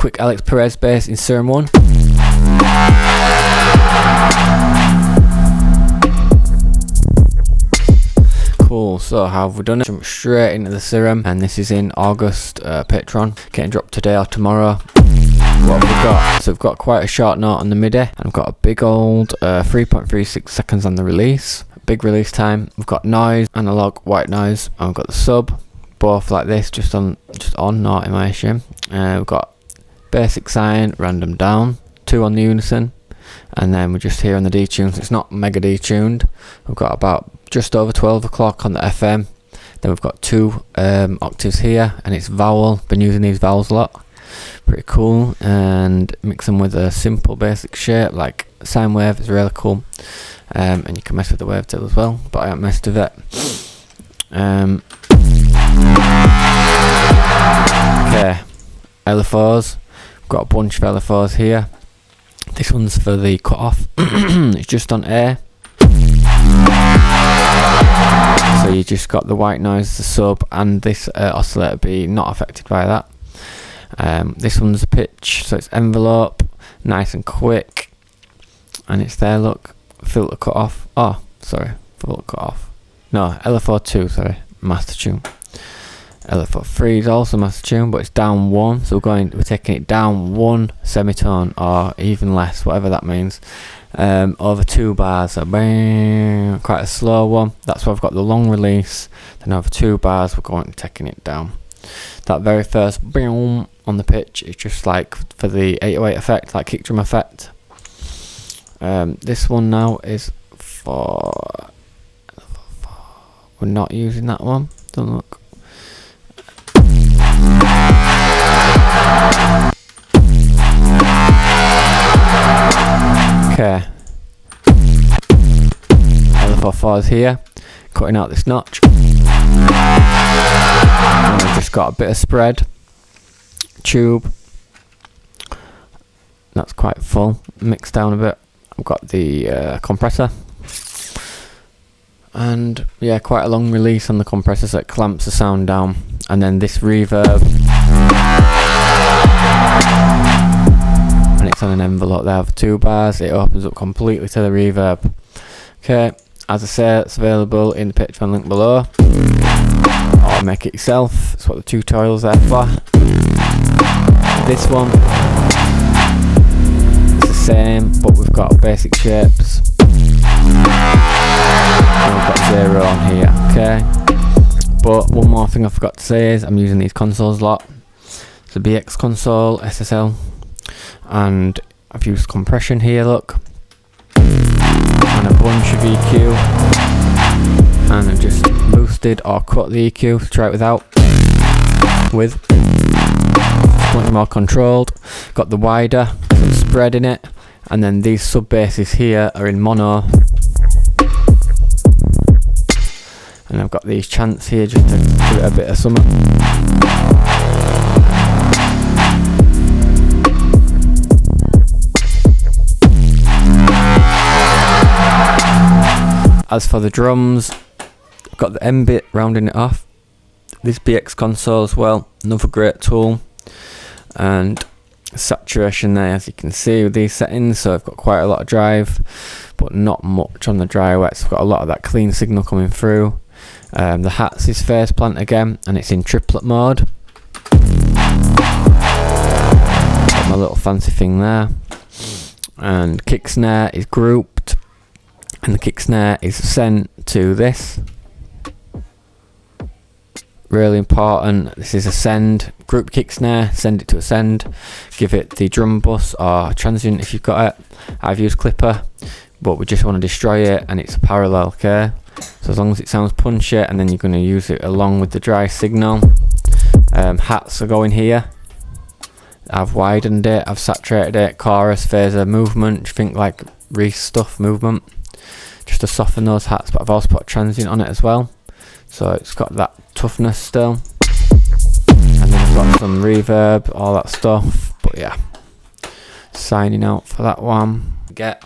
quick ALIX PEREZ bass in Serum 1. Cool, so how have we done it? Jump straight into the Serum, and this is in August Patreon, getting dropped today or tomorrow. What have we got? So we've got quite a short note on the MIDI, and I've got a big old 3.36 seconds on the release. Big release time. We've got noise, analog, white noise, and we've got the sub, both like this, just on not animation. We've got basic sign, random down, 2 on the unison, and then we're just here on the detunes. It's not mega detuned. We've got about just over 12 o'clock on the FM. Then we've got 2 octaves here, and it's vowel. Been using these vowels a lot. Pretty cool, and mix them with a simple basic shape like sine wave. Is really cool, and you can mess with the wavetail as well, but I haven't messed with it. Okay, LFOs. We've got a bunch of LFOs here. This one's for the cutoff. It's just on A. So you just got the white noise, the sub, and this oscillator be not affected by that. This one's a pitch, so it's envelope, nice and quick, and it's there. Look, filter cut off. Oh, sorry, filter cut off. No, LFO2, sorry, master tune. LFO3 is also master tune, but it's down 1, so we're taking it down 1 semitone, or even less, whatever that means, over 2 bars. So bang, quite a slow one. That's why I've got the long release. Then over 2 bars, we're going taking it down. That very first boom on the pitch is just like for the 808 effect, like kick drum effect. This one now is for we're not using that one. Don't look. Okay. LFO4 is here, cutting out this notch. And I've just got a bit of spread tube. That's quite full. Mixed down a bit. I've got the compressor, and yeah, quite a long release on the compressor, so it clamps the sound down. And then this reverb, and it's on an envelope there of 2 bars. It opens up completely to the reverb. Okay, as I say, it's available in the Patreon link below, or make it yourself. That's what the tutorial's there for. This one, it's the same, but we've got basic shapes, and we've got 0 on here. Okay, but one more thing I forgot to say is I'm using these consoles a lot. It's a BX console, SSL, and I've used compression here, look, and a bunch of EQ, and I've just boosted or cut the EQ to try it with slightly more controlled. Got the wider, some spread in it, and then these sub basses here are in mono, and I've got these chants here just to give it a bit of summer. As for the drums, I've got the M bit rounding it off. This BX console as well, another great tool, and saturation there, as you can see with these settings. So I've got quite a lot of drive, but not much on the dry wet. So I've got a lot of that clean signal coming through. The hats is phase plant again, and it's in triplet mode. Got my little fancy thing there, and kick snare is grouped, and the kick snare is sent to this. Really important, this is a send, group kick snare, send it to a send, give it the drum bus or transient if you've got it. I've used clipper, but we just want to destroy it, and it's parallel, okay? So as long as it sounds punchy, and then you're going to use it along with the dry signal. Hats are going here. I've widened it, I've saturated it, chorus, phaser, movement, think like Reese stuff, movement, just to soften those hats, but I've also put a transient on it as well. So it's got that toughness still, and then I've got some reverb, all that stuff. But yeah, signing out for that one. Get